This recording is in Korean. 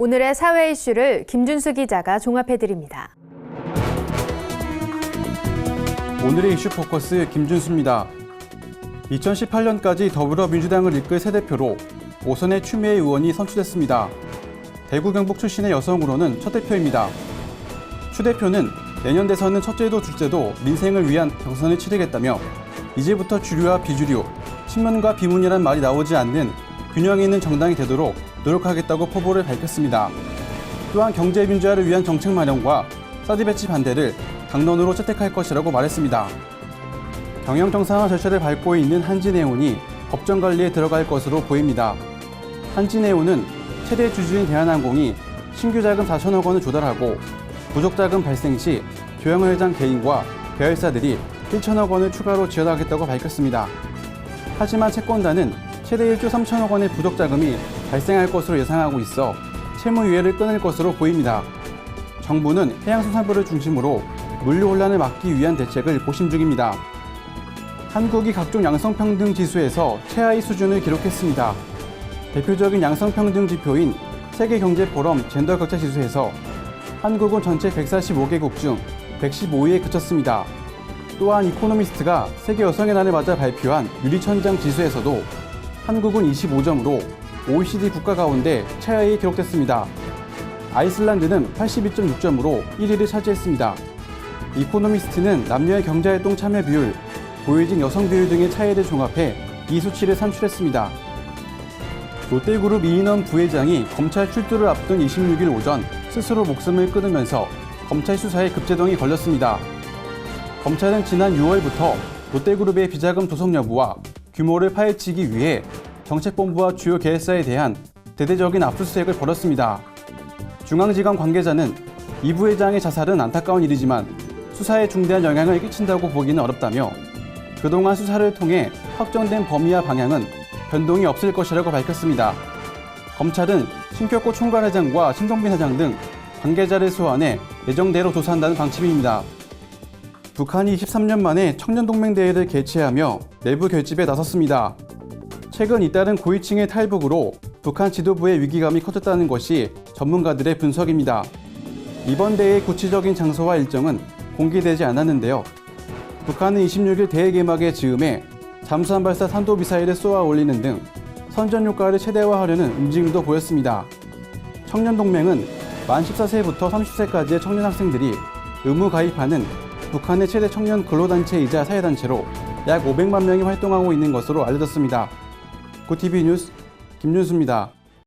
오늘의 사회 이슈를 김준수 기자가 종합해드립니다. 오늘의 이슈 포커스 김준수입니다. 2018년까지 더불어민주당을 이끌 새 대표로 오선의 추미애 의원이 선출됐습니다. 대구 경북 출신의 여성으로는 첫 대표입니다. 추 대표는 내년 대선은 첫째도 둘째도 민생을 위한 경선을 치르겠다며 이제부터 주류와 비주류, 친문과 비문이란 말이 나오지 않는 균형 있는 정당이 되도록 노력하겠다고 포부를 밝혔습니다. 또한 경제민주화를 위한 정책 마련과 사드 배치 반대를 당론으로 채택할 것이라고 말했습니다. 경영 정상화 절차를 밟고 있는 한진해운이 법정 관리에 들어갈 것으로 보입니다. 한진해운은 최대 주주인 대한항공이 신규 자금 4천억 원을 조달하고 부족 자금 발생 시 조영호 회장 개인과 계열사들이 1천억 원을 추가로 지원하겠다고 밝혔습니다. 하지만 채권단은 최대 1조 3천억 원의 부족 자금이 발생할 것으로 예상하고 있어 채무 유예를 끊을 것으로 보입니다. 정부는 해양수산부를 중심으로 물류 혼란을 막기 위한 대책을 고심 중입니다. 한국이 각종 양성평등 지수에서 최하위 수준을 기록했습니다. 대표적인 양성평등 지표인 세계경제포럼 젠더 격차 지수에서 한국은 전체 145개국 중 115위에 그쳤습니다. 또한 이코노미스트가 세계 여성의 날을 맞아 발표한 유리천장 지수에서도 한국은 25점으로 OECD 국가 가운데 최하위에 기록됐습니다. 아이슬란드는 82.6점으로 1위를 차지했습니다. 이코노미스트는 남녀의 경제활동 참여 비율, 보유직 여성 비율 등의 차이를 종합해 이 수치를 산출했습니다. 롯데그룹 이인원 부회장이 검찰 출두를 앞둔 26일 오전 스스로 목숨을 끊으면서 검찰 수사에 급제동이 걸렸습니다. 검찰은 지난 6월부터 롯데그룹의 비자금 조성 여부와 규모를 파헤치기 위해 정책본부와 주요 계열사에 대한 대대적인 압수수색을 벌였습니다. 중앙지검 관계자는 이 부회장의 자살은 안타까운 일이지만 수사에 중대한 영향을 끼친다고 보기는 어렵다며 그동안 수사를 통해 확정된 범위와 방향은 변동이 없을 것이라고 밝혔습니다. 검찰은 신격호 총괄회장과 신동빈 회장 등 관계자를 소환해 예정대로 조사한다는 방침입니다. 북한이 23년 만에 청년동맹대회를 개최하며 내부 결집에 나섰습니다. 최근 잇따른 고위층의 탈북으로 북한 지도부의 위기감이 커졌다는 것이 전문가들의 분석입니다. 이번 대회의 구체적인 장소와 일정은 공개되지 않았는데요. 북한은 26일 대회 개막의 즈음에 잠수함 발사 탄도미사일을 쏘아 올리는 등 선전 효과를 최대화하려는 움직임도 보였습니다. 청년동맹은 만 14세부터 30세까지의 청년 학생들이 의무 가입하는 북한의 최대 청년 근로단체이자 사회단체로 약 500만 명이 활동하고 있는 것으로 알려졌습니다. 고TV 뉴스 김준수입니다.